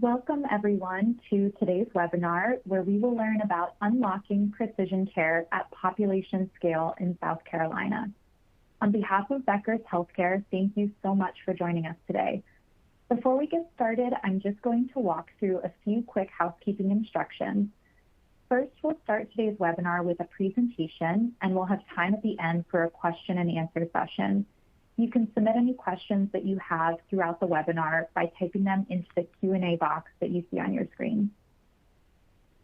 Welcome everyone to today's webinar, where we will learn about unlocking precision care at population scale in South Carolina. On behalf of Becker's Healthcare, thank you so much for joining us today. Before we get started, I'm just going to walk through a few quick housekeeping instructions. First, we'll start today's webinar with a presentation, and we'll have time at the end for a question and answer session. You can submit any questions that you have throughout the webinar by typing them into the Q&A box that you see on your screen.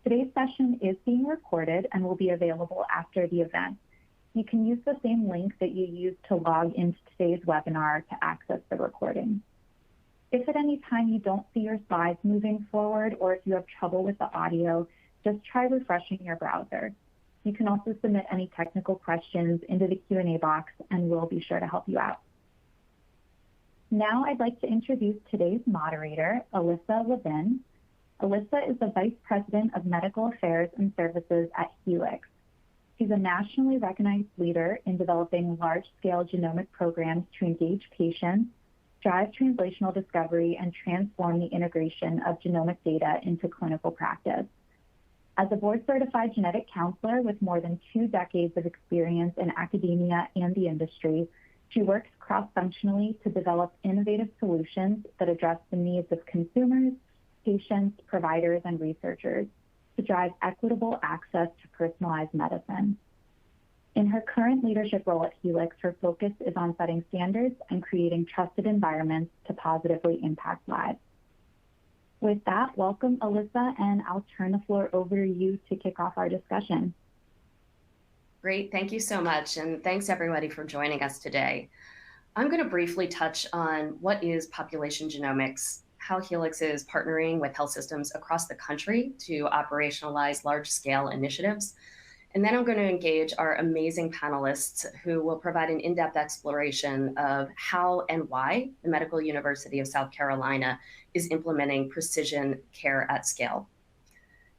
Today's session is being recorded and will be available after the event. You can use the same link that you used to log into today's webinar to access the recording. If at any time you don't see your slides moving forward, or if you have trouble with the audio, just try refreshing your browser. You can also submit any technical questions into the Q&A box, and we'll be sure to help you out. Now I'd like to introduce today's moderator, Alyssa Levin. Alyssa is the Vice President of Medical Affairs and Services at Helix. She's a nationally recognized leader in developing large-scale genomic programs to engage patients, drive translational discovery, and transform the integration of genomic data into clinical practice. As a board-certified genetic counselor with more than 2 decades of experience in academia and the industry, she works cross-functionally to develop innovative solutions that address the needs of consumers, patients, providers, and researchers to drive equitable access to personalized medicine. In her current leadership role at Helix, her focus is on setting standards and creating trusted environments to positively impact lives. With that, welcome, Alyssa, and I'll turn the floor over to you to kick off our discussion. Great, thank you so much, and thanks everybody for joining us today. I'm going to briefly touch on what is population genomics, how Helix is partnering with health systems across the country to operationalize large-scale initiatives, and then I'm going to engage our amazing panelists who will provide an in-depth exploration of how and why the Medical University of South Carolina is implementing precision care at scale.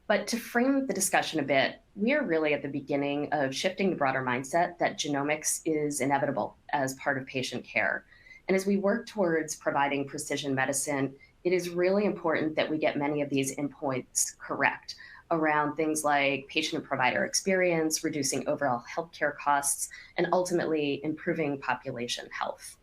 But to frame the discussion a bit, we are really at the beginning of shifting the broader mindset that genomics is inevitable as part of patient care. And as we work towards providing precision medicine, it is really important that we get many of these endpoints correct around things like patient and provider experience, reducing overall healthcare costs, and ultimately improving population health.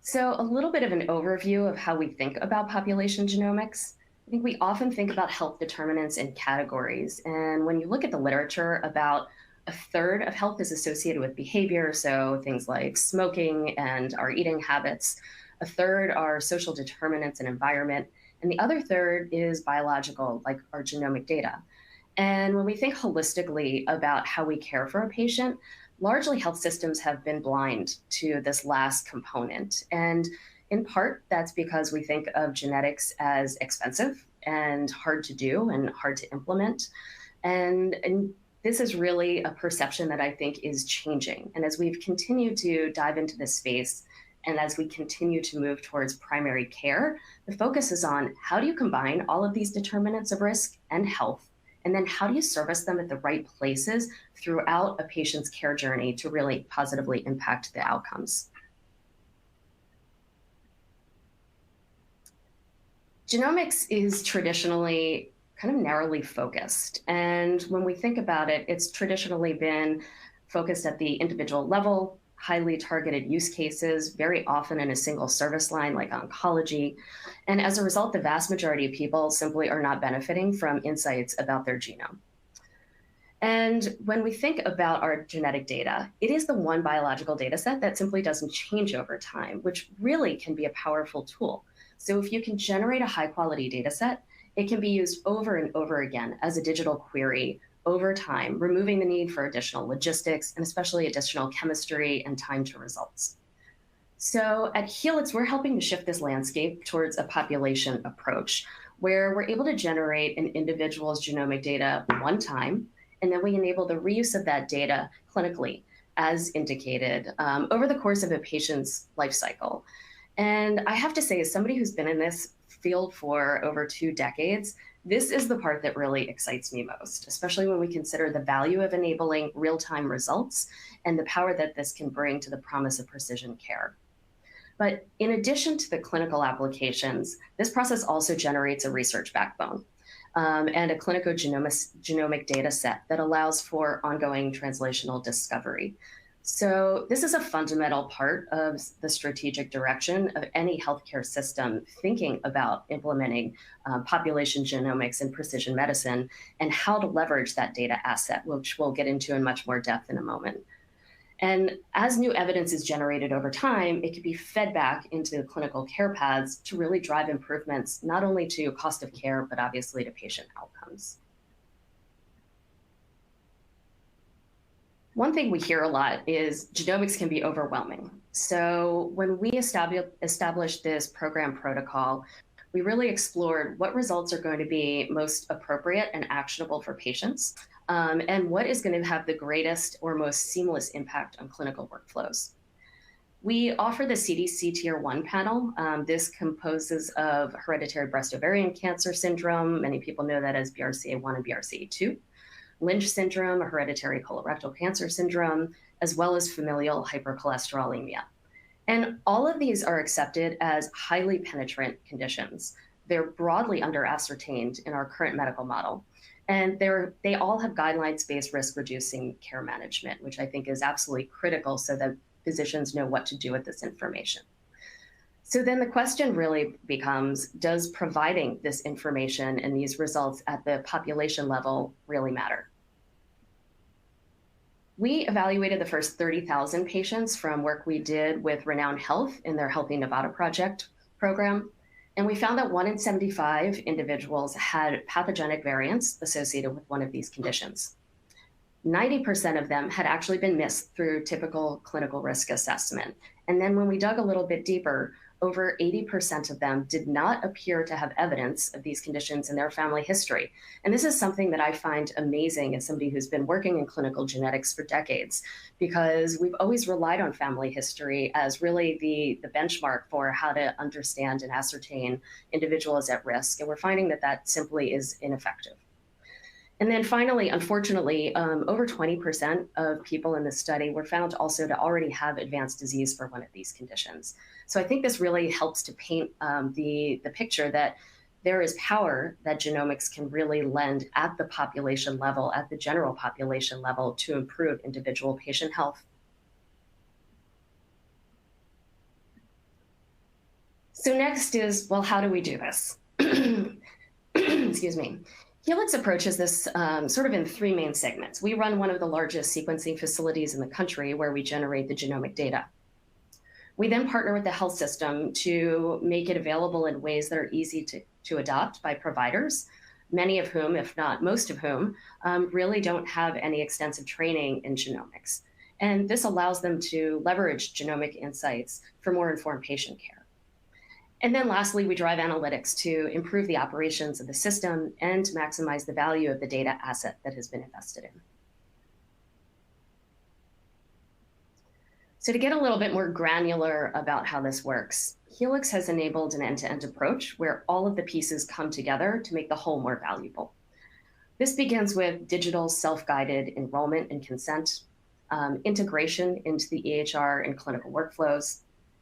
So a little bit of an overview of how we think about population genomics. I think we often think about health determinants in categories. And when you look at the literature, about a third of health is associated with behavior, so things like smoking and our eating habits. A third are social determinants and environment. And the other third is biological, like our genomic data. And when we think holistically about how we care for a patient, largely health systems have been blind to this last component. And in part, that's because we think of genetics as expensive and hard to do and hard to implement. And this is really a perception that I think is changing. And as we've continued to dive into this space, and as we continue to move towards primary care, the focus is on how do you combine all of these determinants of risk and health, and then how do you service them at the right places throughout a patient's care journey to really positively impact the outcomes. Genomics is traditionally kind of narrowly focused. And when we think about it, it's traditionally been focused at the individual level, highly targeted use cases, very often in a single service line like oncology. And as a result, the vast majority of people simply are not benefiting from insights about their genome. And when we think about our genetic data, it is the one biological data set that simply doesn't change over time, which really can be a powerful tool. So if you can generate a high quality data set, it can be used over and over again as a digital query over time, removing the need for additional logistics and especially additional chemistry and time to results. So at Helix, we're helping to shift this landscape towards a population approach where we're able to generate an individual's genomic data one time, and then we enable the reuse of that data clinically as indicated over the course of a patient's life cycle. And I have to say, as somebody who's been in this field for over 2 decades, This is the part that really excites me most, especially when we consider the value of enabling real-time results and the power that this can bring to the promise of precision care. But in addition to the clinical applications, this process also generates a research backbone and a clinicogenomic data set that allows for ongoing translational discovery. So this is a fundamental part of the strategic direction of any healthcare system thinking about implementing population genomics and precision medicine and how to leverage that data asset, which we'll get into in much more depth in a moment. And as new evidence is generated over time, it can be fed back into the clinical care paths to really drive improvements, not only to cost of care, but obviously to patient outcomes. One thing we hear a lot is genomics can be overwhelming. So when we established this program protocol, we really explored what results are going to be most appropriate and actionable for patients, and what is going to have the greatest or most seamless impact on clinical workflows. We offer the CDC Tier 1 panel. This composes of hereditary breast ovarian cancer syndrome. Many people know that as BRCA1 and BRCA2. Lynch syndrome, hereditary colorectal cancer syndrome, as well as familial hypercholesterolemia. And all of these are accepted as highly penetrant conditions. They're broadly under-ascertained in our current medical model. And they all have guidelines-based risk-reducing care management, which I think is absolutely critical so that physicians know what to do with this information. So then the question really becomes, does providing this information and these results at the population level really matter? We evaluated the first 30,000 patients from work we did with Renown Health in their Healthy Nevada Project program. And we found that 1 in 75 individuals had pathogenic variants associated with one of these conditions. 90% of them had actually been missed through typical clinical risk assessment. And then when we dug a little bit deeper, over 80% of them did not appear to have evidence of these conditions in their family history. And this is something that I find amazing as somebody who's been working in clinical genetics for decades, because we've always relied on family history as really the benchmark for how to understand and ascertain individuals at risk. And we're finding that that simply is ineffective. And then finally, unfortunately, over 20% of people in this study were found also to already have advanced disease for one of these conditions. So I think this really helps to paint the picture that there is power that genomics can really lend at the population level, at the general population level, to improve individual patient health. So next is, well, how do we do this? Excuse me. Helix approaches this sort of in 3 main segments. We run one of the largest sequencing facilities in the country where we generate the genomic data. We then partner with the health system to make it available in ways that are easy to adopt by providers, many of whom, if not most of whom, really don't have any extensive training in genomics. And this allows them to leverage genomic insights for more informed patient care. And then lastly, we drive analytics to improve the operations of the system and to maximize the value of the data asset that has been invested in. So to get a little bit more granular about how this works, Helix has enabled an end-to-end approach where all of the pieces come together to make the whole more valuable. This begins with digital self-guided enrollment and consent, integration into the EHR and clinical workflows,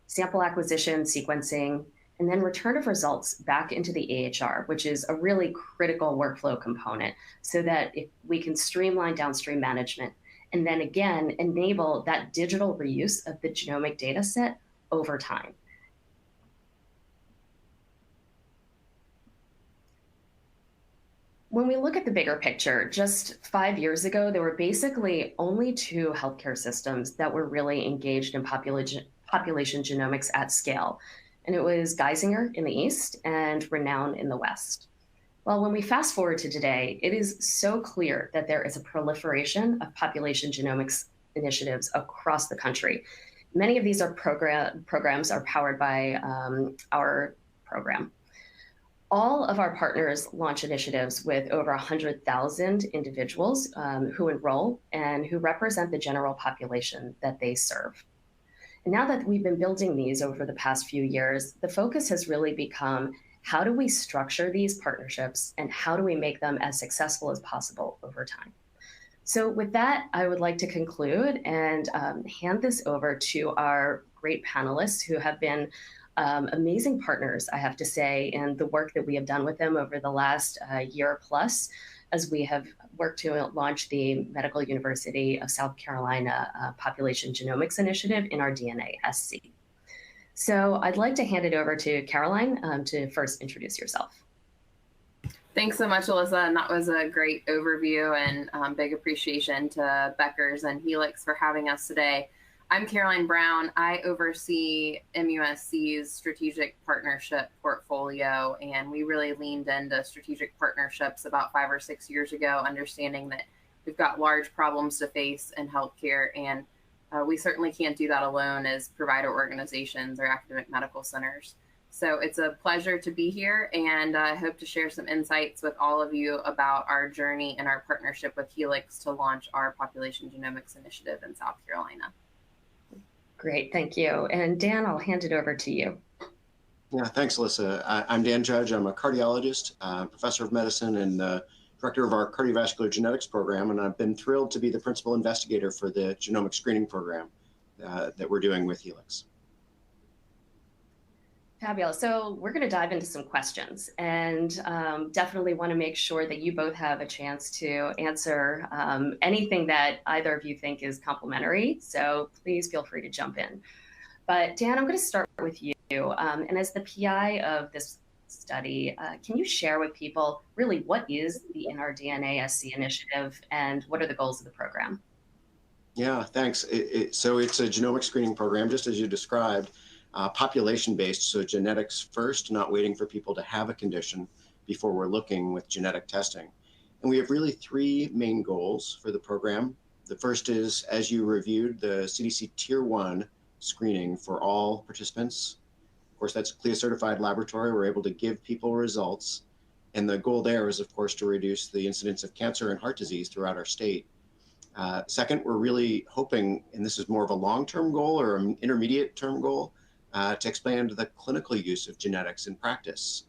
sample acquisition, sequencing, and then return of results back into the EHR, which is a really critical workflow component so that if we can streamline downstream management and then again, enable that digital reuse of the genomic data set over time. When we look at the bigger picture, just 5 years ago, there were basically only 2 healthcare systems that were really engaged in population genomics at scale. And it was Geisinger in the East and Renown in the West. Well, when we fast forward to today, it is so clear that there is a proliferation of population genomics initiatives across the country. Many of these are programs are powered by our program. All of our partners launch initiatives with over 100,000 individuals who enroll and who represent the general population that they serve. And now that we've been building these over the past few years, the focus has really become how do we structure these partnerships and how do we make them as successful as possible over time? So with that, I would like to conclude and hand this over to our great panelists who have been amazing partners, I have to say, in the work that we have done with them over the last year plus, as we have worked to launch the Medical University of South Carolina Population Genomics Initiative in our DNA-SC. So I'd like to hand it over to Caroline to first introduce yourself. Thanks so much, Alyssa, and that was a great overview, and big appreciation to Becker's and Helix for having us today. I'm Caroline Brown. I oversee MUSC's strategic partnership portfolio, and we really leaned into strategic partnerships about 5 or 6 years ago, understanding that we've got large problems to face in healthcare, and we certainly can't do that alone as provider organizations or academic medical centers. So it's a pleasure to be here, and I hope to share some insights with all of you about our journey and our partnership with Helix to launch our Population Genomics Initiative in South Carolina. Great, thank you. And Dan, I'll hand it over to you. Yeah, thanks, Alyssa. I'm Dan Judge. I'm a cardiologist, professor of medicine, and director of our cardiovascular genetics program, and I've been thrilled to be the principal investigator for the genomic screening program that we're doing with Helix. Fabulous. So we're going to dive into some questions, and definitely want to make sure that you both have a chance to answer anything that either of you think is complimentary. So please feel free to jump in. But Dan, I'm going to start with you. And as the PI of this study, can you share with people really what is the NRDNA-SC initiative and what are the goals of the program? Yeah, thanks. So it's a genomic screening program, just as you described. Population-based, so genetics first, not waiting for people to have a condition before we're looking with genetic testing. And we have really 3 main goals for the program. The first is, as you reviewed, the CDC Tier 1 screening for all participants. Of course, that's a CLIA-certified laboratory. We're able to give people results. And the goal there is, of course, to reduce the incidence of cancer and heart disease throughout our state. Second, we're really hoping, and this is more of a long-term goal or an intermediate-term goal, to expand the clinical use of genetics in practice,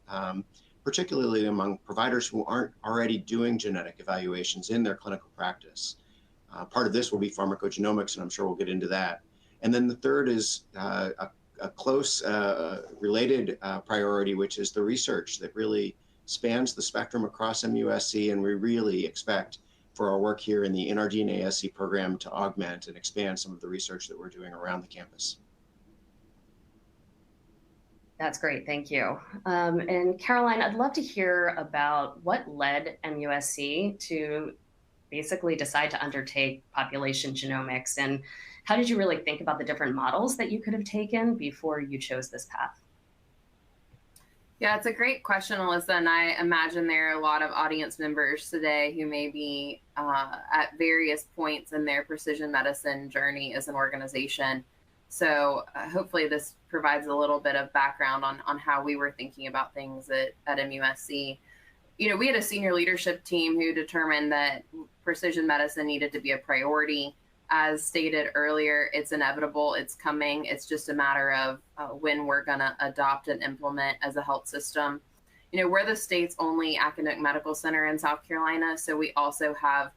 particularly among providers who aren't already doing genetic evaluations in their clinical practice. Part of this will be pharmacogenomics, and I'm sure we'll get into that. And then the third is a close related priority, which is the research that really spans the spectrum across MUSC, and we really expect for our work here in the NRDNA-SC program to augment and expand some of the research that we're doing around the campus. That's great, thank you. And Caroline, I'd love to hear about what led MUSC to basically decide to undertake population genomics, and how did you really think about the different models that you could have taken before you chose this path? Yeah, it's a great question, Alyssa, and I imagine there are a lot of audience members today who may be at various points in their precision medicine journey as an organization. So hopefully this provides a little bit of background on how we were thinking about things at MUSC. You know, we had a senior leadership team who determined that precision medicine needed to be a priority. As stated earlier, it's inevitable, it's coming. It's just a matter of when we're going to adopt and implement as a health system. You know, we're the state's only academic medical center in South Carolina, so we also have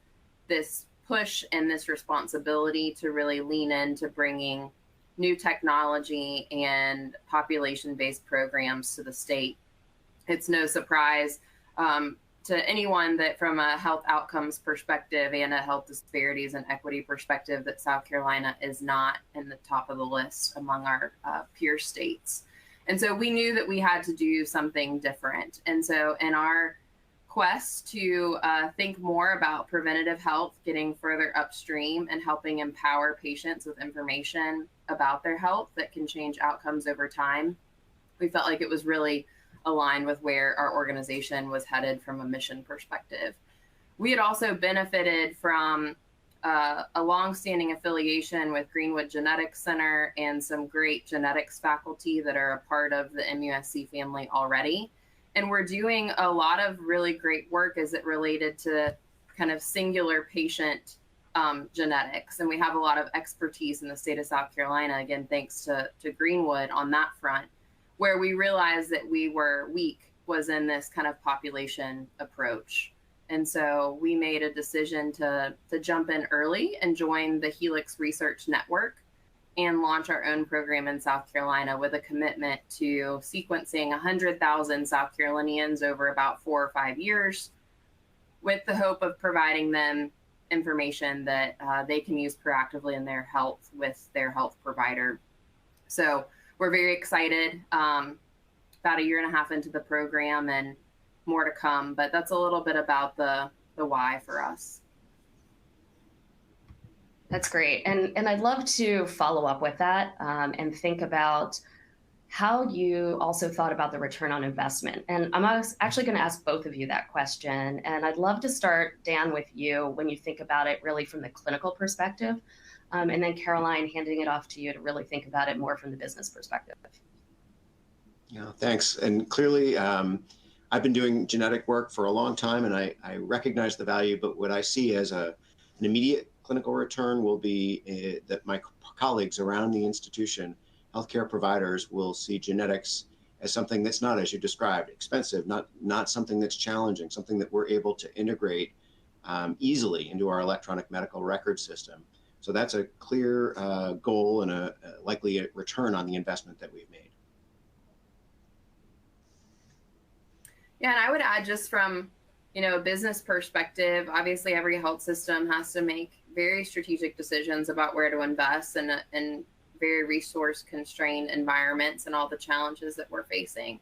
this push and this responsibility to really lean into bringing new technology and population-based programs to the state. It's no surprise to anyone that from a health outcomes perspective and a health disparities and equity perspective that South Carolina is not in the top of the list among our peer states. And so we knew that we had to do something different. And so in our quest to think more about preventative health, getting further upstream and helping empower patients with information about their health that can change outcomes over time, we felt like it was really aligned with where our organization was headed from a mission perspective. We had also benefited from a longstanding affiliation with Greenwood Genetics Center and some great genetics faculty that are a part of the MUSC family already. And we're doing a lot of really great work as it related to kind of singular patient genetics. And we have a lot of expertise in the state of South Carolina, again, thanks to Greenwood on that front, where we realized that we were weak was in this kind of population approach. And so we made a decision to jump in early and join the Helix Research Network and launch our own program in South Carolina with a commitment to sequencing 100,000 South Carolinians over about 4 or 5 years, with the hope of providing them information that they can use proactively in their health with their health provider. So we're very excited, about 1.5 years into the program and more to come, but that's a little bit about the why for us. That's great. And I'd love to follow up with that and think about how you also thought about the return on investment. And I'm actually going to ask both of you that question. And I'd love to start, Dan, with you when you think about it really from the clinical perspective. And then Caroline, handing it off to you to really think about it more from the business perspective. Yeah, thanks. And clearly, I've been doing genetic work for a long time, and I recognize the value, but what I see as an immediate clinical return will be that my colleagues around the institution, healthcare providers, will see genetics as something that's not, as you described, expensive, not something that's challenging, something that we're able to integrate easily into our electronic medical record system. So that's a clear goal and a likely return on the investment that we've made. Yeah, and I would add, just from, a business perspective, obviously every health system has to make very strategic decisions about where to invest in very resource constrained environments and all the challenges that we're facing.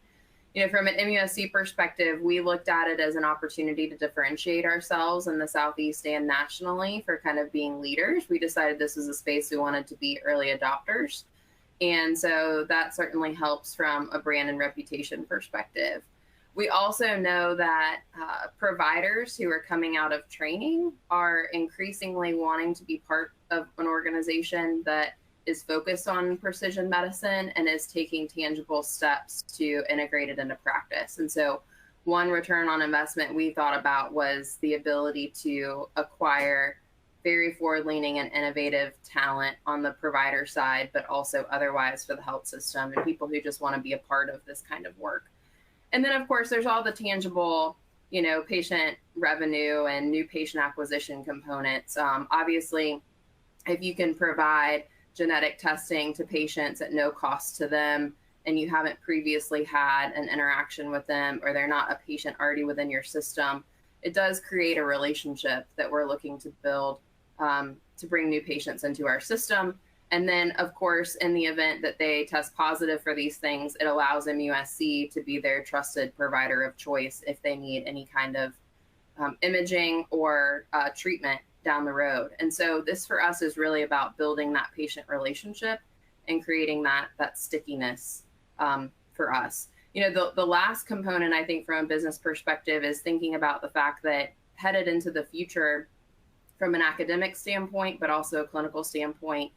From an MUSC perspective, we looked at it as an opportunity to differentiate ourselves in the Southeast and nationally for kind of being leaders. We decided this is a space we wanted to be early adopters. And so that certainly helps from a brand and reputation perspective. We also know that providers who are coming out of training are increasingly wanting to be part of an organization that is focused on precision medicine and is taking tangible steps to integrate it into practice. And so one return on investment we thought about was the ability to acquire very forward-leaning and innovative talent on the provider side, but also otherwise for the health system and people who just want to be a part of this kind of work. And then, of course, there's all the tangible, patient revenue and new patient acquisition components. Obviously, if you can provide genetic testing to patients at no cost to them, and you haven't previously had an interaction with them, or they're not a patient already within your system, it does create a relationship that we're looking to build to bring new patients into our system. And then, of course, in the event that they test positive for these things, it allows MUSC to be their trusted provider of choice if they need any kind of imaging or treatment down the road. And so this for us is really about building that patient relationship and creating that stickiness for us. The last component, I think, from a business perspective is thinking about the fact that headed into the future from an academic standpoint, but also a clinical standpoint,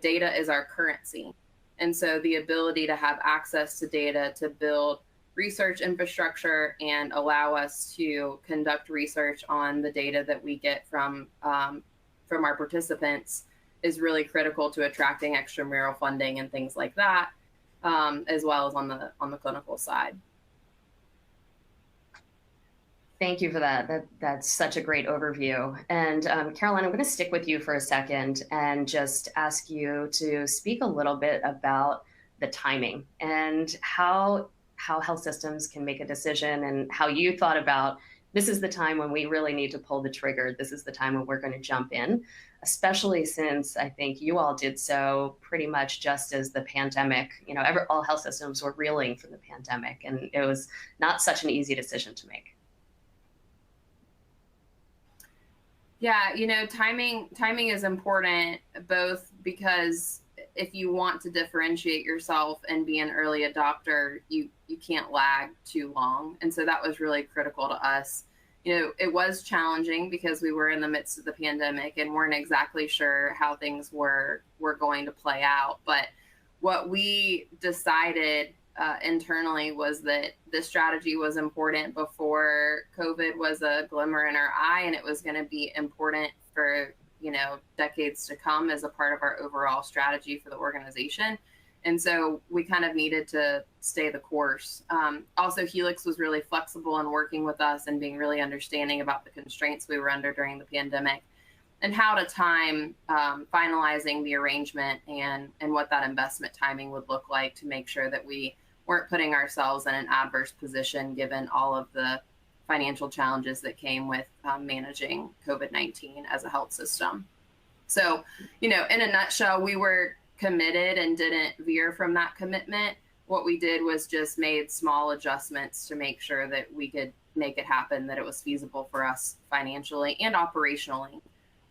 data is our currency. And so the ability to have access to data to build research infrastructure and allow us to conduct research on the data that we get from our participants is really critical to attracting extramural funding and things like that, as well as on the clinical side. Thank you for that. That's such a great overview. And Caroline, I'm going to stick with you for a second and just ask you to speak a little bit about the timing and how health systems can make a decision, and how you thought about, this is the time when we really need to pull the trigger. This is the time when we're going to jump in, especially since I think you all did so pretty much just as the pandemic, all health systems were reeling from the pandemic, and it was not such an easy decision to make. Yeah, timing is important, both because if you want to differentiate yourself and be an early adopter, you can't lag too long. And so that was really critical to us. It was challenging because we were in the midst of the pandemic and weren't exactly sure how things were going to play out. But what we decided internally was that this strategy was important before COVID was a glimmer in our eye, and it was going to be important for decades to come as a part of our overall strategy for the organization. And so we kind of needed to stay the course. Also, Helix was really flexible in working with us and being really understanding about the constraints we were under during the pandemic and how to time finalizing the arrangement and what that investment timing would look like to make sure that we weren't putting ourselves in an adverse position given all of the financial challenges that came with managing COVID-19 as a health system. So, in a nutshell, we were committed and didn't veer from that commitment. What we did was just made small adjustments to make sure that we could make it happen, that it was feasible for us financially and operationally.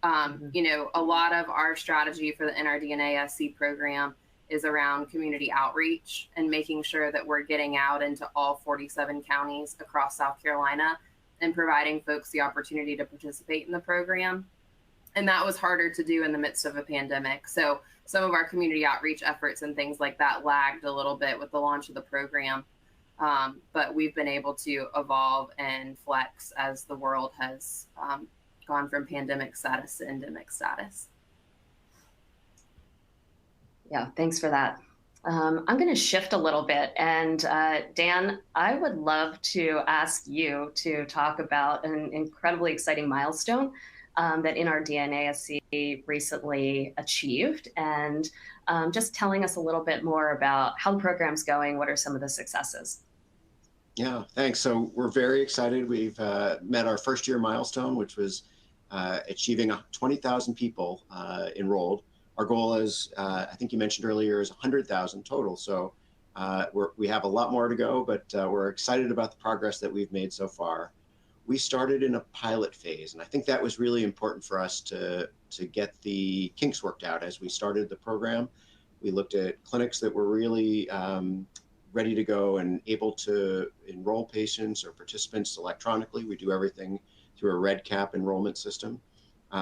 A lot of our strategy for the NRDNA SC program is around community outreach and making sure that we're getting out into all 47 counties across South Carolina and providing folks the opportunity to participate in the program. And that was harder to do in the midst of a pandemic. So some of our community outreach efforts and things like that lagged a little bit with the launch of the program. But we've been able to evolve and flex as the world has gone from pandemic status to endemic status. Yeah, thanks for that. I'm going to shift a little bit. And Dan, I would love to ask you to talk about an incredibly exciting milestone that NRDNA-SC recently achieved, and just telling us a little bit more about how the program's going. What are some of the successes? Yeah, thanks. So we're very excited. We've met our first year milestone, which was achieving 20,000 people enrolled. Our goal is, I think you mentioned earlier, is 100,000 total. So we have a lot more to go, but we're excited about the progress that we've made so far. We started in a pilot phase, and I think that was really important for us to get the kinks worked out as we started the program. We looked at clinics that were really ready to go and able to enroll patients or participants electronically. We do everything through a REDCap enrollment system.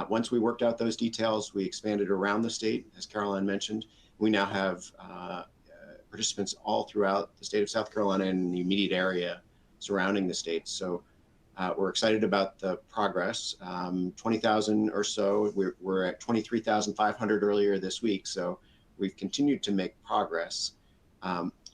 Once we worked out those details, we expanded around the state, as Caroline mentioned. We now have participants all throughout the state of South Carolina and the immediate area surrounding the state. So we're excited about the progress. 20,000 or so. We're at 23,500 earlier this week. So we've continued to make progress.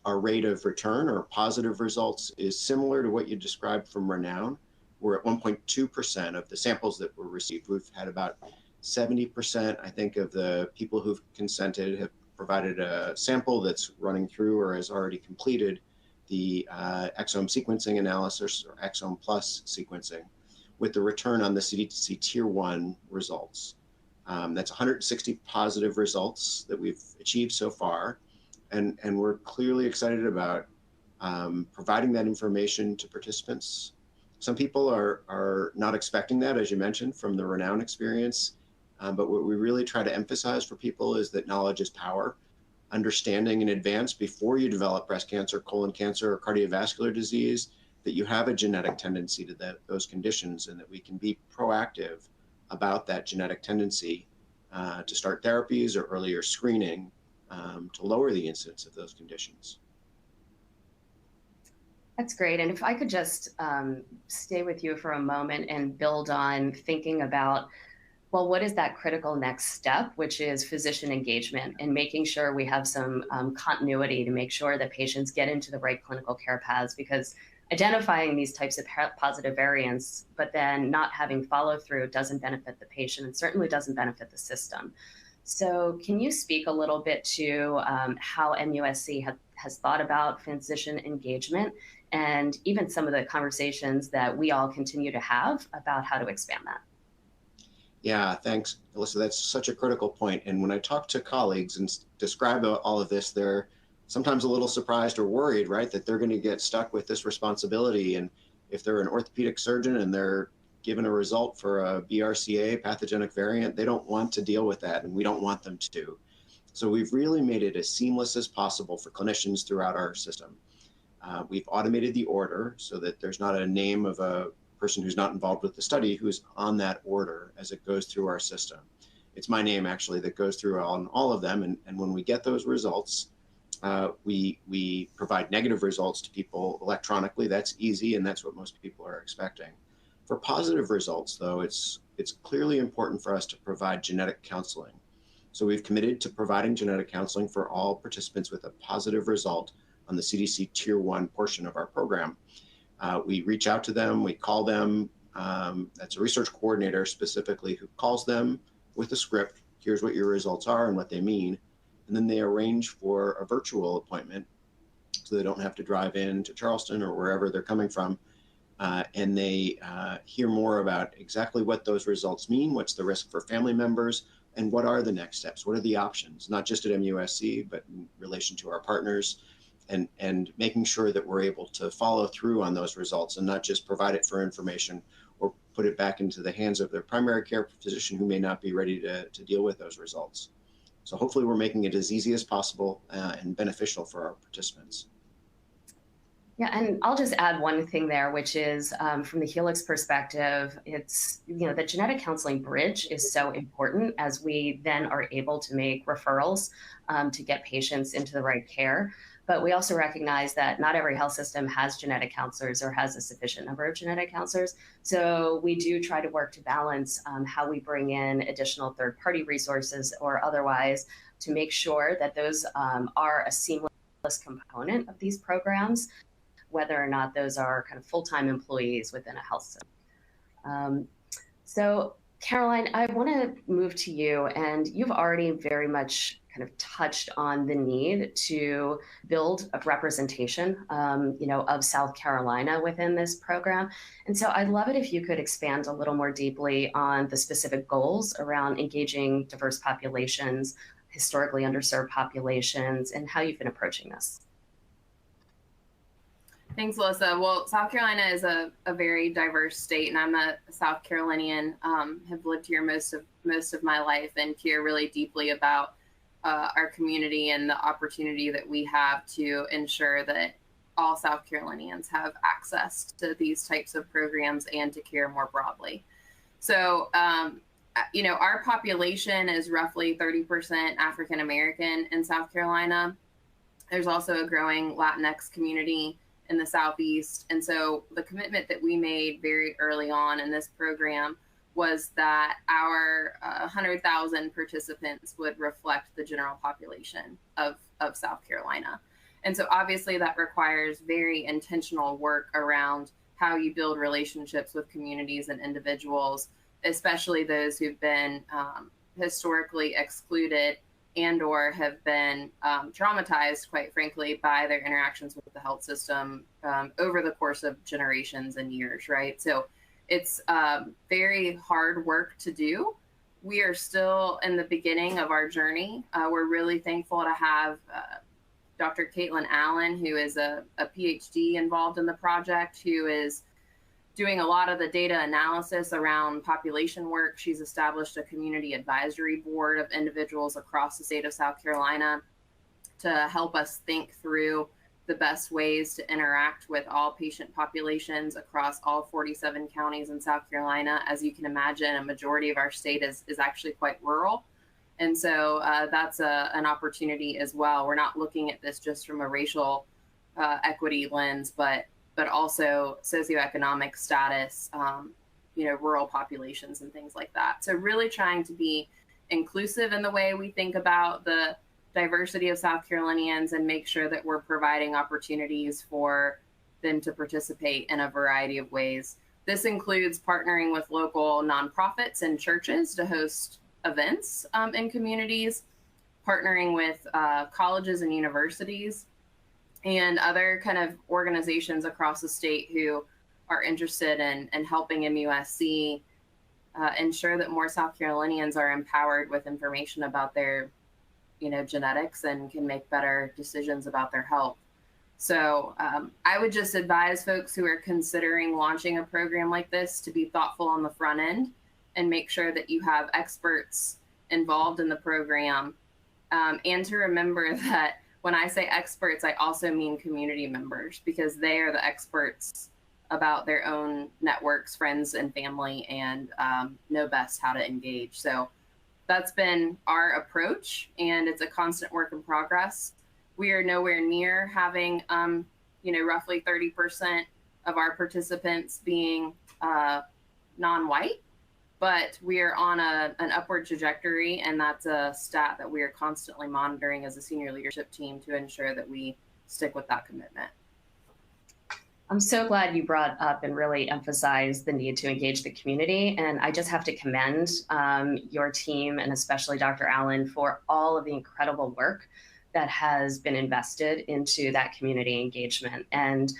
Our rate of return or positive results is similar to what you described from Renown. We're at 1.2% of the samples that were received. We've had about 70%, I think, of the people who've consented have provided a sample that's running through or has already completed the exome sequencing analysis or Exome Plus sequencing with the return on the CDC Tier 1 results. That's 160 positive results that we've achieved so far. And we're clearly excited about providing that information to participants. Some people are not expecting that, as you mentioned, from the Renown experience. But what we really try to emphasize for people is that knowledge is power. Understanding in advance before you develop breast cancer, colon cancer, or cardiovascular disease, that you have a genetic tendency to those conditions and that we can be proactive about that genetic tendency to start therapies or earlier screening to lower the incidence of those conditions. That's great. And if I could just stay with you for a moment and build on thinking about, well, what is that critical next step, which is physician engagement and making sure we have some continuity to make sure that patients get into the right clinical care paths, because identifying these types of positive variants, but then not having follow through doesn't benefit the patient and certainly doesn't benefit the system. So can you speak a little bit to how MUSC has thought about physician engagement and even some of the conversations that we all continue to have about how to expand that? Yeah, thanks, Alyssa. That's such a critical point. And when I talk to colleagues and describe all of this, they're sometimes a little surprised or worried, right, that they're going to get stuck with this responsibility. And if they're an orthopedic surgeon and they're given a result for a BRCA pathogenic variant, they don't want to deal with that, and we don't want them to. So we've really made it as seamless as possible for clinicians throughout our system. We've automated the order so that there's not a name of a person who's not involved with the study who's on that order as it goes through our system. It's my name, actually, that goes through on all of them. And when we get those results, we provide negative results to people electronically. That's easy, and that's what most people are expecting. For positive results, though, it's clearly important for us to provide genetic counseling. So we've committed to providing genetic counseling for all participants with a positive result on the CDC Tier 1 portion of our program. We reach out to them, we call them. That's a research coordinator specifically who calls them with a script. Here's what your results are and what they mean. And then they arrange for a virtual appointment so they don't have to drive in to Charleston or wherever they're coming from. And they hear more about exactly what those results mean, what's the risk for family members, and what are the next steps? What are the options, not just at MUSC, but in relation to our partners, and making sure that we're able to follow through on those results and not just provide it for information or put it back into the hands of their primary care physician who may not be ready to deal with those results. So hopefully we're making it as easy as possible and beneficial for our participants. Yeah, and I'll just add one thing there, which is from the Helix perspective, it's, the genetic counseling bridge is so important as we then are able to make referrals to get patients into the right care. But we also recognize that not every health system has genetic counselors or has a sufficient number of genetic counselors. So we do try to work to balance how we bring in additional third-party resources or otherwise to make sure that those are a seamless component of these programs, whether or not those are kind of full-time employees within a health system. So Caroline, I want to move to you, and you've already very much kind of touched on the need to build a representation, of South Carolina within this program. And so I'd love it if you could expand a little more deeply on the specific goals around engaging diverse populations, historically underserved populations, and how you've been approaching this. Thanks, Alyssa. Well, South Carolina is a very diverse state, and I'm a South Carolinian. Have lived here most of my life, and care really deeply about our community and the opportunity that we have to ensure that all South Carolinians have access to these types of programs and to care more broadly. So, our population is roughly 30% African American in South Carolina. There's also a growing Latinx community in the Southeast. And so the commitment that we made very early on in this program was that our 100,000 participants would reflect the general population of South Carolina. And so obviously that requires very intentional work around how you build relationships with communities and individuals, especially those who've been historically excluded and or have been traumatized, quite frankly, by their interactions with the health system over the course of generations and years, right? So it's very hard work to do. We are still in the beginning of our journey. We're really thankful to have Dr. Caitlin Allen, who is a PhD involved in the project, who is doing a lot of the data analysis around population work. She's established a community advisory board of individuals across the state of South Carolina to help us think through the best ways to interact with all patient populations across all 47 counties in South Carolina. As you can imagine, a majority of our state is actually quite rural. And so that's an opportunity as well. We're not looking at this just from a racial equity lens, but also socioeconomic status, rural populations and things like that. So really trying to be inclusive in the way we think about the diversity of South Carolinians and make sure that we're providing opportunities for them to participate in a variety of ways. This includes partnering with local nonprofits and churches to host events in communities, partnering with colleges and universities, and other kind of organizations across the state who are interested in helping MUSC ensure that more South Carolinians are empowered with information about their, genetics and can make better decisions about their health. So I would just advise folks who are considering launching a program like this to be thoughtful on the front end and make sure that you have experts involved in the program, and to remember that when I say experts, I also mean community members, because they are the experts about their own networks, friends, and family, and know best how to engage. So that's been our approach, and it's a constant work in progress. We are nowhere near having, roughly 30% of our participants being non-white, but we are on an upward trajectory, and that's a stat that we are constantly monitoring as a senior leadership team to ensure that we stick with that commitment. I'm so glad you brought up and really emphasized the need to engage the community. And I just have to commend your team, and especially Dr. Allen, for all of the incredible work that has been invested into that community engagement. And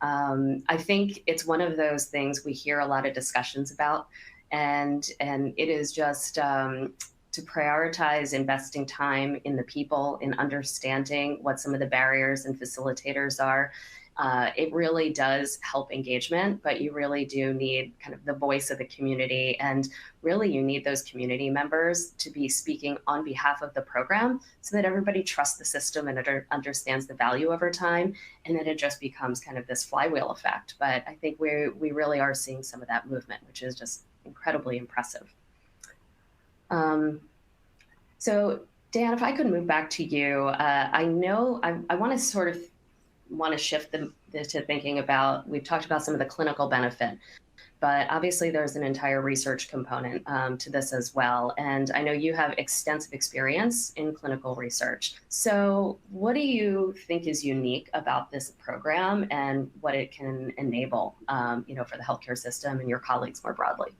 I think it's one of those things we hear a lot of discussions about. And it is just to prioritize investing time in the people, in understanding what some of the barriers and facilitators are. It really does help engagement, but you really do need kind of the voice of the community. And really, you need those community members to be speaking on behalf of the program so that everybody trusts the system and understands the value over time. And then it just becomes kind of this flywheel effect. But I think we really are seeing some of that movement, which is just incredibly impressive. So Dan, if I could move back to you, I know I want to shift to thinking about, we've talked about some of the clinical benefit, but obviously there's an entire research component to this as well. And I know you have extensive experience in clinical research. So what do you think is unique about this program and what it can enable for the healthcare system and your colleagues more broadly?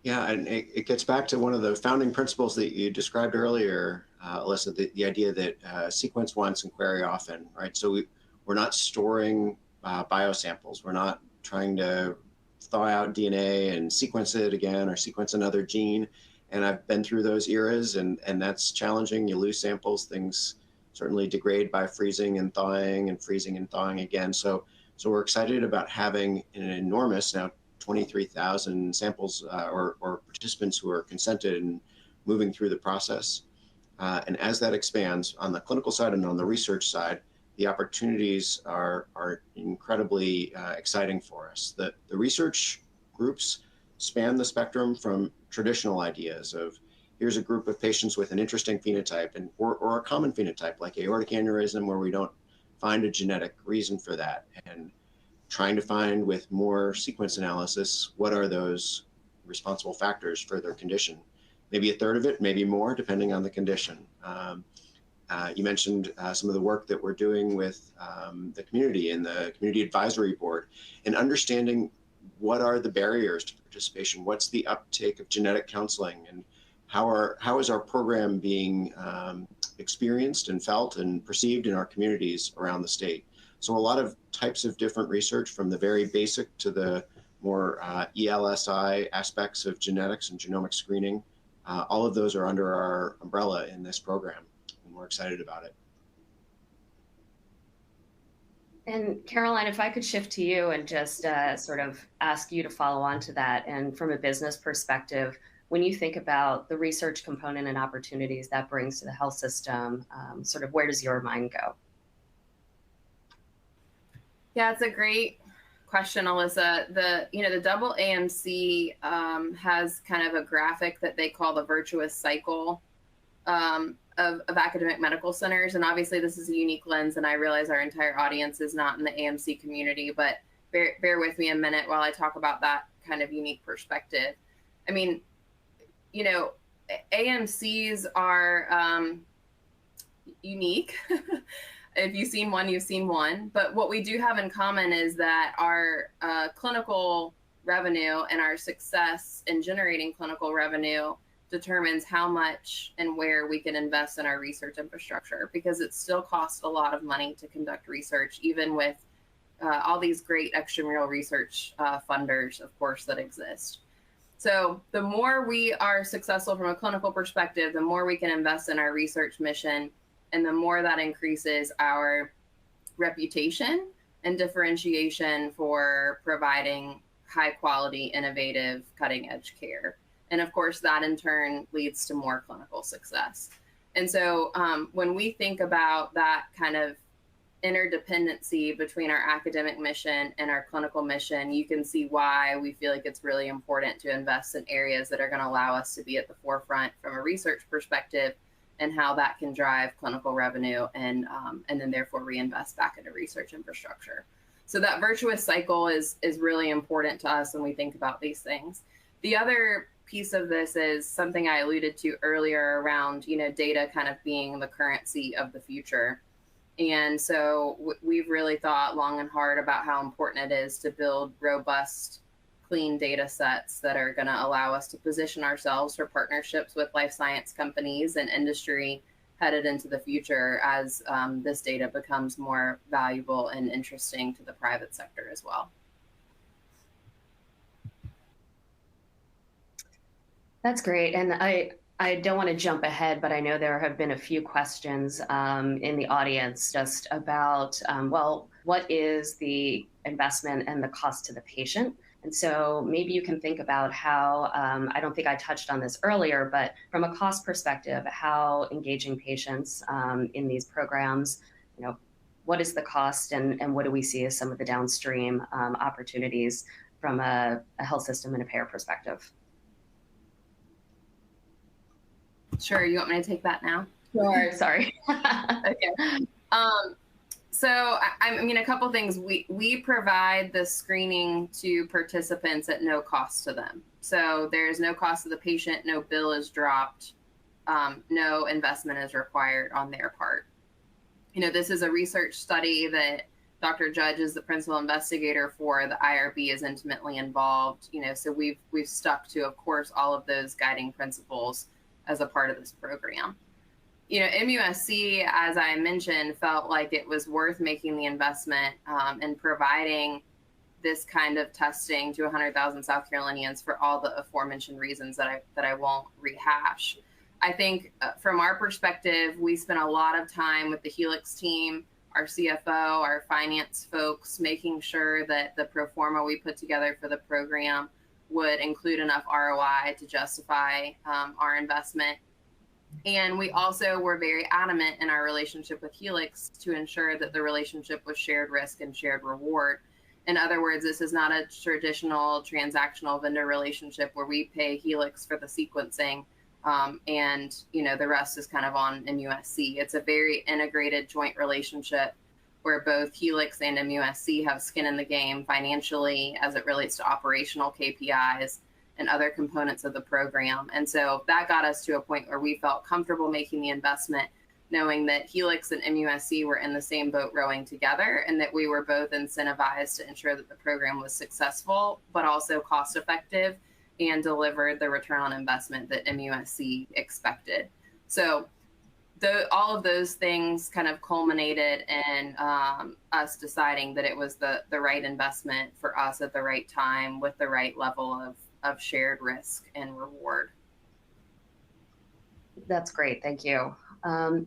Yeah, and it gets back to one of the founding principles that you described earlier, Alyssa, the idea that sequence once and query often, right? So we're not storing biosamples. We're not trying to thaw out DNA and sequence it again or sequence another gene. And I've been through those eras, and that's challenging. You lose samples, things certainly degrade by freezing and thawing and freezing and thawing again. So we're excited about having an enormous, now 23,000 samples or participants who are consented and moving through the process. And as that expands on the clinical side and on the research side, the opportunities are incredibly exciting for us. The research groups span the spectrum from traditional ideas of here's a group of patients with an interesting phenotype or a common phenotype like aortic aneurysm where we don't find a genetic reason for that, and trying to find with more sequence analysis, what are those responsible factors for their condition? Maybe a third of it, maybe more, depending on the condition. You mentioned some of the work that we're doing with the community and the Community Advisory Board, and understanding what are the barriers to participation, what's the uptake of genetic counseling, and how is our program being experienced and felt and perceived in our communities around the state. So a lot of types of different research, from the very basic to the more ELSI aspects of genetics and genomic screening. All of those are under our umbrella in this program, and we're excited about it. And Caroline, if I could shift to you and just sort of ask you to follow on to that. And from a business perspective, when you think about the research component and opportunities that brings to the health system, sort of where does your mind go? Yeah, it's a great question, Alyssa. The double AMC has kind of a graphic that they call the virtuous cycle of academic medical centers. And obviously this is a unique lens, and I realize our entire audience is not in the AMC community, but bear with me a minute while I talk about that kind of unique perspective. I mean, AMCs are unique. If you've seen one, you've seen one. But what we do have in common is that our clinical revenue and our success in generating clinical revenue determines how much and where we can invest in our research infrastructure, because it still costs a lot of money to conduct research, even with all these great extramural research funders, of course, that exist. So the more we are successful from a clinical perspective, the more we can invest in our research mission, and the more that increases our reputation and differentiation for providing high quality, innovative, cutting edge care. And of course, that in turn leads to more clinical success. And so when we think about that kind of interdependency between our academic mission and our clinical mission, you can see why we feel like it's really important to invest in areas that are going to allow us to be at the forefront from a research perspective, and how that can drive clinical revenue and then therefore reinvest back into research infrastructure. So that virtuous cycle is really important to us when we think about these things. The other piece of this is something I alluded to earlier around, data kind of being the currency of the future. And so we've really thought long and hard about how important it is to build robust, clean data sets that are going to allow us to position ourselves for partnerships with life science companies and industry headed into the future as this data becomes more valuable and interesting to the private sector as well. That's great. And I don't want to jump ahead, but I know there have been a few questions in the audience just about, well, what is the investment and the cost to the patient? And so maybe you can think about how, I don't think I touched on this earlier, but from a cost perspective, how engaging patients in these programs, what is the cost and what do we see as some of the downstream opportunities from a health system and a payer perspective? Sure. You want me to take that now? Sure. Sorry. Okay. So, I mean, a couple things. We provide the screening to participants at no cost to them. So there's no cost to the patient, no bill is dropped, no investment is required on their part. This is a research study that Dr. Judge is the principal investigator for. The IRB is intimately involved. So we've stuck to, of course, all of those guiding principles as a part of this program. MUSC, as I mentioned, felt like it was worth making the investment and providing this kind of testing to 100,000 South Carolinians for all the aforementioned reasons that I won't rehash. I think from our perspective, we spent a lot of time with the Helix team, our CFO, our finance folks, making sure that the pro forma we put together for the program would include enough ROI to justify our investment. And we also were very adamant in our relationship with Helix to ensure that the relationship was shared risk and shared reward. In other words, this is not a traditional transactional vendor relationship where we pay Helix for the sequencing and the rest is kind of on MUSC. It's a very integrated joint relationship where both Helix and MUSC have skin in the game financially as it relates to operational KPIs and other components of the program. And so that got us to a point where we felt comfortable making the investment, knowing that Helix and MUSC were in the same boat rowing together and that we were both incentivized to ensure that the program was successful, but also cost effective and delivered the return on investment that MUSC expected. So all of those things kind of culminated in us deciding that it was the right investment for us at the right time with the right level of shared risk and reward. That's great. Thank you. I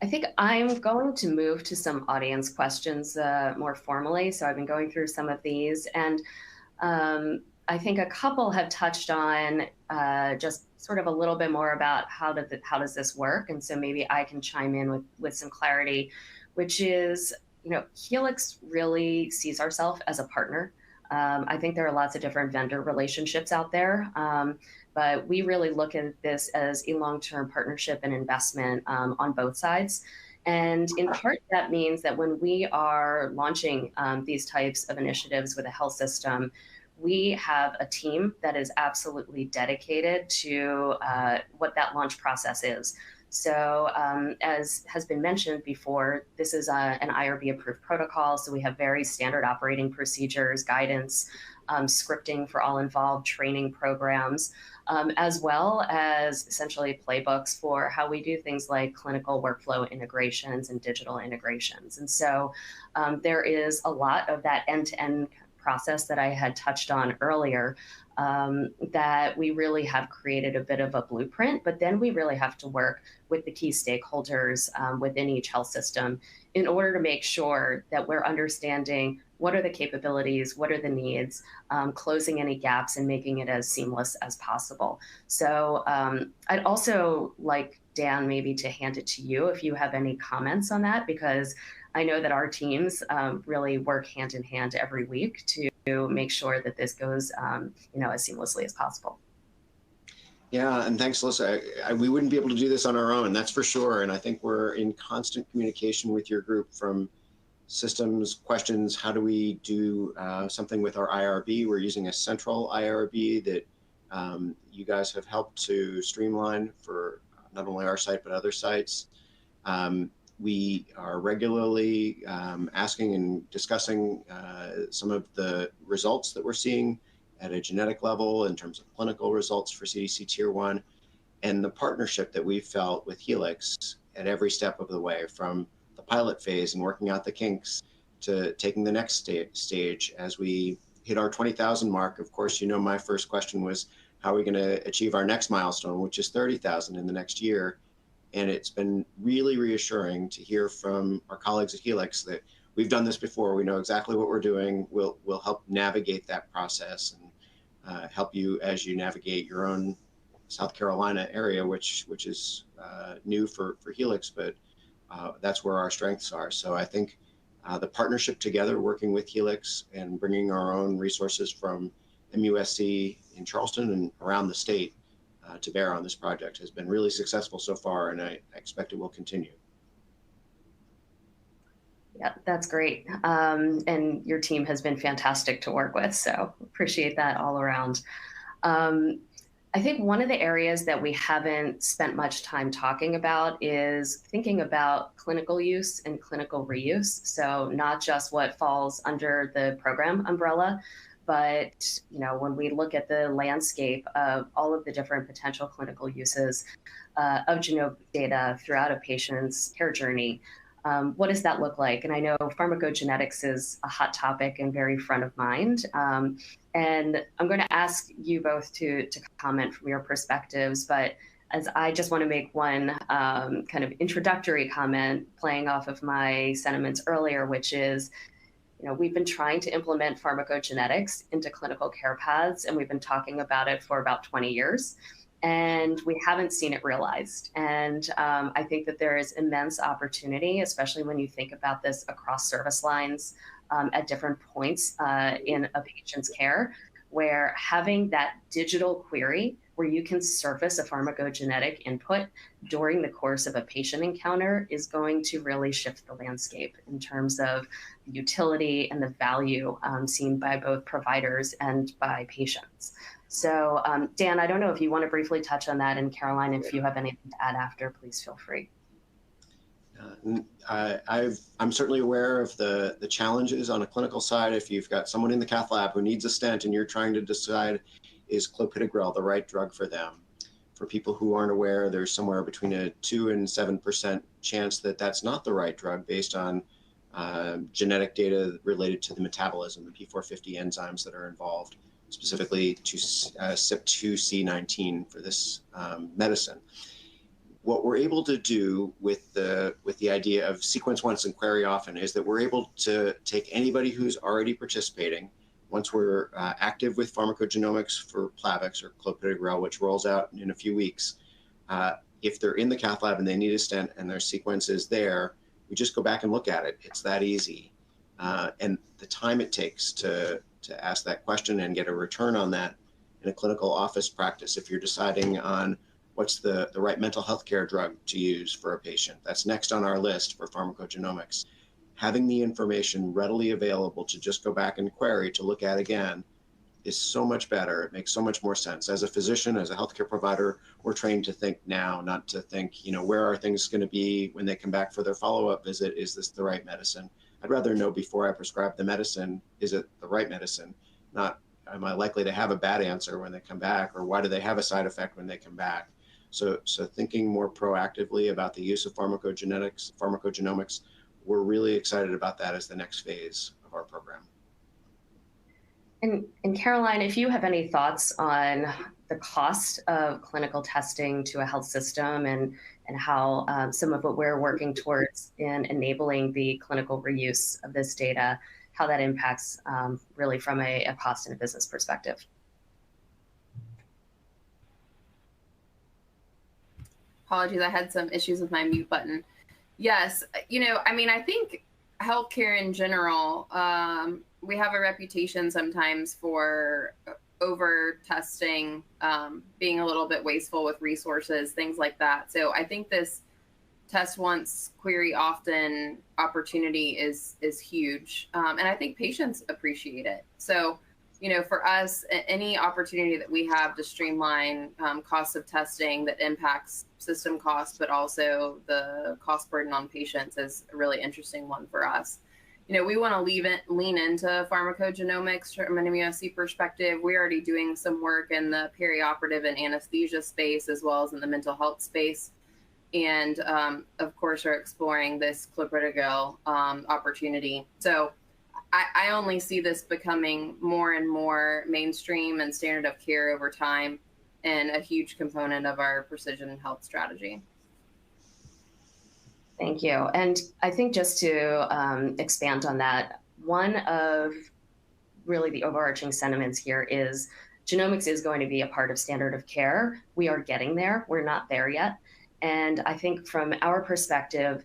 think I'm going to move to some audience questions more formally. So I've been going through some of these, and I think a couple have touched on just sort of a little bit more about how does this work, and so maybe I can chime in with some clarity, which is, Helix really sees ourselves as a partner. I think there are lots of different vendor relationships out there, but we really look at this as a long-term partnership and investment on both sides. And in part, that means that when we are launching these types of initiatives with a health system, we have a team that is absolutely dedicated to what that launch process is. So as has been mentioned before, this is an IRB approved protocol. So we have very standard operating procedures, guidance, scripting for all involved, training programs, as well as essentially playbooks for how we do things like clinical workflow integrations and digital integrations. And so there is a lot of that end-to-end process that I had touched on earlier, that we really have created a bit of a blueprint, but then we really have to work with the key stakeholders within each health system in order to make sure that we're understanding what are the capabilities, what are the needs, closing any gaps and making it as seamless as possible. So I'd also like, Dan, maybe to hand it to you if you have any comments on that, because I know that our teams really work hand in hand every week to make sure that this goes as seamlessly as possible. Yeah, and thanks, Alyssa. We wouldn't be able to do this on our own, that's for sure. And I think we're in constant communication with your group from systems, questions, how do we do something with our IRB? We're using a central IRB that You guys have helped to streamline for not only our site, but other sites. We are regularly asking and discussing some of the results that we're seeing at a genetic level in terms of clinical results for CDC Tier 1, and the partnership that we've felt with Helix at every step of the way, from the pilot phase and working out the kinks to taking the next stage as we hit our 20,000 mark. Of course, my first question was, how are we going to achieve our next milestone, which is 30,000 in the next year? And it's been really reassuring to hear from our colleagues at Helix that we've done this before. We know exactly what we're doing. We'll help navigate that process and help you as you navigate your own South Carolina area, which is new for Helix, but that's where our strengths are. So I think the partnership together, working with Helix and bringing our own resources from MUSC in Charleston and around the state to bear on this project has been really successful so far, and I expect it will continue. Yeah, that's great. And your team has been fantastic to work with, so appreciate that all around. I think one of the areas that we haven't spent much time talking about is thinking about clinical use and clinical reuse. So not just what falls under the program umbrella, but when we look at the landscape of all of the different potential clinical uses of genomic data throughout a patient's care journey, what does that look like? And I know pharmacogenetics is a hot topic and very front of mind. And I'm going to ask you both to comment from your perspectives, but as I just want to make one kind of introductory comment playing off of my sentiments earlier, which is, we've been trying to implement pharmacogenetics into clinical care paths, and we've been talking about it for about 20 years. And we haven't seen it realized. And I think that there is immense opportunity, especially when you think about this across service lines at different points in a patient's care, where having that digital query where you can surface a pharmacogenetic input during the course of a patient encounter is going to really shift the landscape in terms of the utility and the value seen by both providers and by patients. So Dan, I don't know if you want to briefly touch on that, and Caroline, if you have anything to add after, please feel free. I'm certainly aware of the challenges on a clinical side. If you've got someone in the cath lab who needs a stent and you're trying to decide, is clopidogrel the right drug for them? For people who aren't aware, there's somewhere between a 2 and 7% chance that that's not the right drug based on genetic data related to the metabolism, the P450 enzymes that are involved, specifically to CYP2C19 for this medicine. What we're able to do with the idea of sequence once and query often is that we're able to take anybody who's already participating, once we're active with pharmacogenomics for Plavix or clopidogrel, which rolls out in a few weeks. If they're in the cath lab and they need a stent and their sequence is there, we just go back and look at it. It's that easy. And the time it takes to ask that question and get a return on that in a clinical office practice, if you're deciding on what's the right mental health care drug to use for a patient, that's next on our list for pharmacogenomics. Having the information readily available to just go back and query to look at again is so much better. It makes so much more sense. As a physician, as a healthcare provider, we're trained to think now, not to think, where are things going to be when they come back for their follow-up visit? Is this the right medicine? I'd rather know before I prescribe the medicine, is it the right medicine? Not, am I likely to have a bad answer when they come back, or why do they have a side effect when they come back? So thinking more proactively about the use of pharmacogenomics, we're really excited about that as the next phase of our program. And Caroline, if you have any thoughts on the cost of clinical testing to a health system and how some of what we're working towards in enabling the clinical reuse of this data, how that impacts really from a cost and a business perspective. Apologies, I had some issues with my mute button. Yes, I think healthcare in general, we have a reputation sometimes for over testing, being a little bit wasteful with resources, things like that. So I think this test once, query often opportunity is huge. And I think patients appreciate it. So for us, any opportunity that we have to streamline costs of testing that impacts system costs, but also the cost burden on patients is a really interesting one for us. We want to lean into pharmacogenomics from an immunosci perspective. We're already doing some work in the perioperative and anesthesia space, as well as in the mental health space. And of course, we're exploring this clopidogrel opportunity. So I only see this becoming more and more mainstream and standard of care over time, and a huge component of our precision health strategy. Thank you. And I think just to expand on that, one of really the overarching sentiments here is genomics is going to be a part of standard of care. We are getting there. We're not there yet. And I think from our perspective,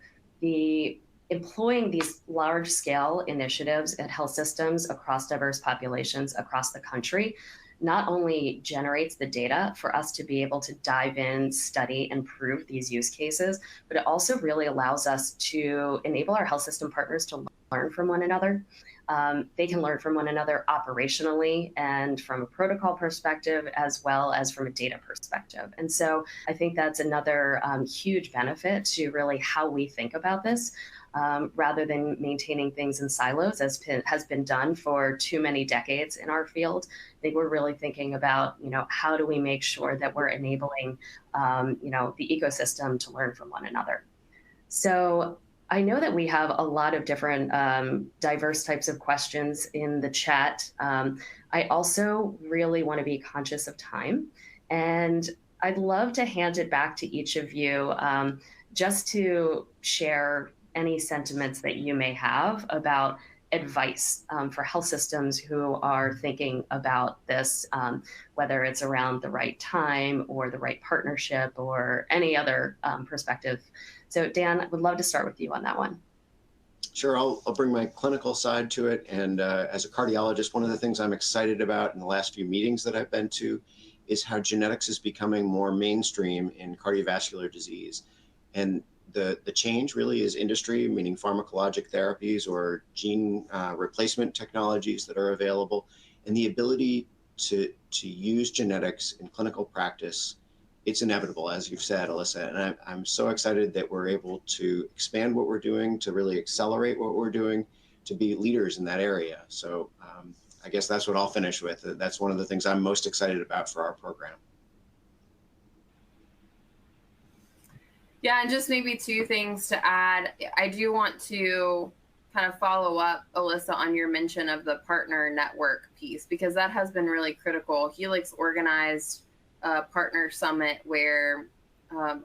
employing these large-scale initiatives at health systems across diverse populations across the country not only generates the data for us to be able to dive in, study, and prove these use cases, but it also really allows us to enable our health system partners to learn from one another. They can learn from one another operationally and from a protocol perspective, as well as from a data perspective. And so I think that's another huge benefit to really how we think about this. Rather than maintaining things in silos, as has been done for too many decades in our field. I think we're really thinking about, how do we make sure that we're enabling, the ecosystem to learn from one another. So I know that we have a lot of different diverse types of questions in the chat. I also really want to be conscious of time, and I'd love to hand it back to each of you just to share any sentiments that you may have about advice for health systems who are thinking about this, whether it's around the right time or the right partnership or any other perspective. So Dan, I would love to start with you on that one. Sure, I'll bring my clinical side to it. And as a cardiologist, one of the things I'm excited about in the last few meetings that I've been to is how genetics is becoming more mainstream in cardiovascular disease. And the change really is industry, meaning pharmacologic therapies or gene replacement technologies that are available, and the ability to use genetics in clinical practice. It's inevitable, as you've said, Alyssa, and I'm so excited that we're able to expand what we're doing, to really accelerate what we're doing, to be leaders in that area. So I guess that's what I'll finish with. That's one of the things I'm most excited about for our program. Yeah, and just maybe two things to add. I do want to kind of follow up, Alyssa, on your mention of the partner network piece, because that has been really critical. Helix organized a partner summit where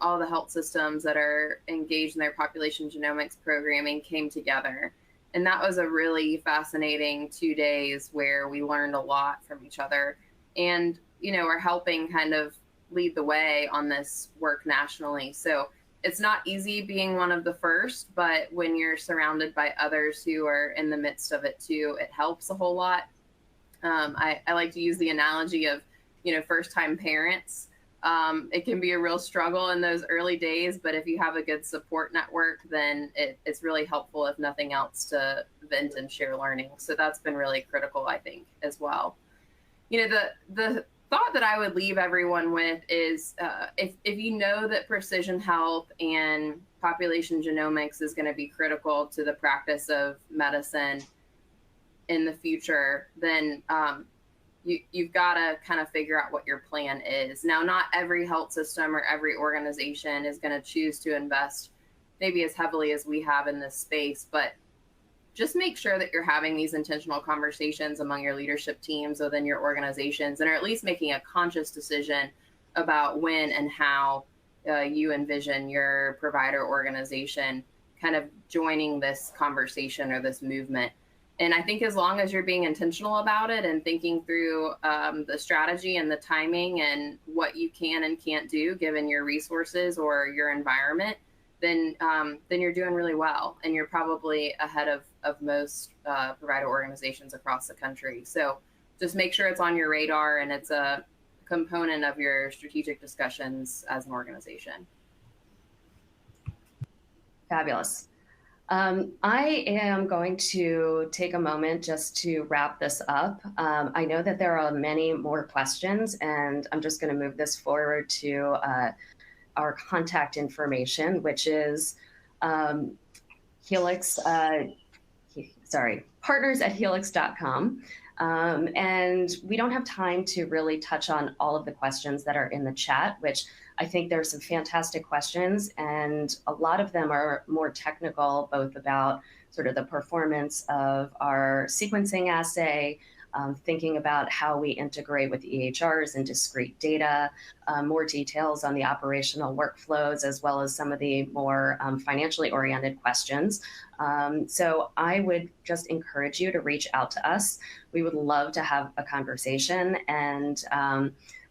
all the health systems that are engaged in their population genomics programming came together. And that was a really fascinating 2 days where we learned a lot from each other and, are helping kind of lead the way on this work nationally. So it's not easy being one of the first, but when you're surrounded by others who are in the midst of it too, it helps a whole lot. I like to use the analogy of, first-time parents. It can be a real struggle in those early days, but if you have a good support network, then it's really helpful, if nothing else, to vent and share learning. So that's been really critical, I think, as well. The thought that I would leave everyone with is if you know that precision health and population genomics is going to be critical to the practice of medicine in the future, then you've got to kind of figure out what your plan is. Now, not every health system or every organization is going to choose to invest maybe as heavily as we have in this space, but just make sure that you're having these intentional conversations among your leadership teams within your organizations, and are at least making a conscious decision about when and how you envision your provider organization kind of joining this conversation or this movement. And I think as long as you're being intentional about it and thinking through the strategy and the timing and what you can and can't do given your resources or your environment, then you're doing really well, and you're probably ahead of most provider organizations across the country. So just make sure it's on your radar and it's a component of your strategic discussions as an organization. Fabulous. I am going to take a moment just to wrap this up. I know that there are many more questions, and I'm just going to move this forward to our contact information, which is Helix, partners@helix.com. And we don't have time to really touch on all of the questions that are in the chat, which I think there are some fantastic questions, and a lot of them are more technical, both about sort of the performance of our sequencing assay, thinking about how we integrate with EHRs and discrete data, more details on the operational workflows, as well as some of the more financially oriented questions. So I would just encourage you to reach out to us. We would love to have a conversation. And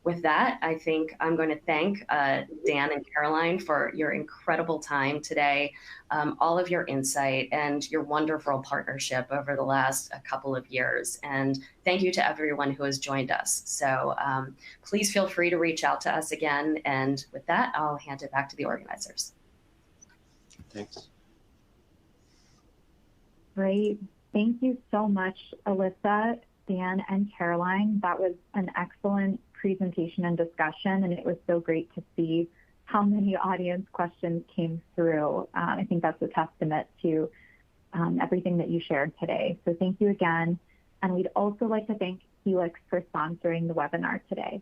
with that, I think I'm going to thank Dan and Caroline for your incredible time today, all of your insight and your wonderful partnership over the last couple of years. And thank you to everyone who has joined us. So please feel free to reach out to us again. And with that, I'll hand it back to the organizers. Thanks. Great. Thank you so much, Alyssa, Dan, and Caroline. That was an excellent presentation and discussion, and it was so great to see how many audience questions came through. I think that's a testament to everything that you shared today. So thank you again. And we'd also like to thank Helix for sponsoring the webinar today.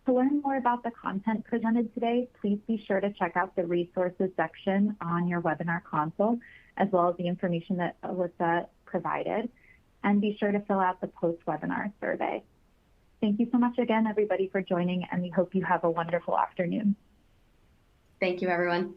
To learn more about the content presented today, please be sure to check out the resources section on your webinar console, as well as the information that Alyssa provided, and be sure to fill out the post-webinar survey. Thank you so much again, everybody, for joining, and we hope you have a wonderful afternoon. Thank you, everyone.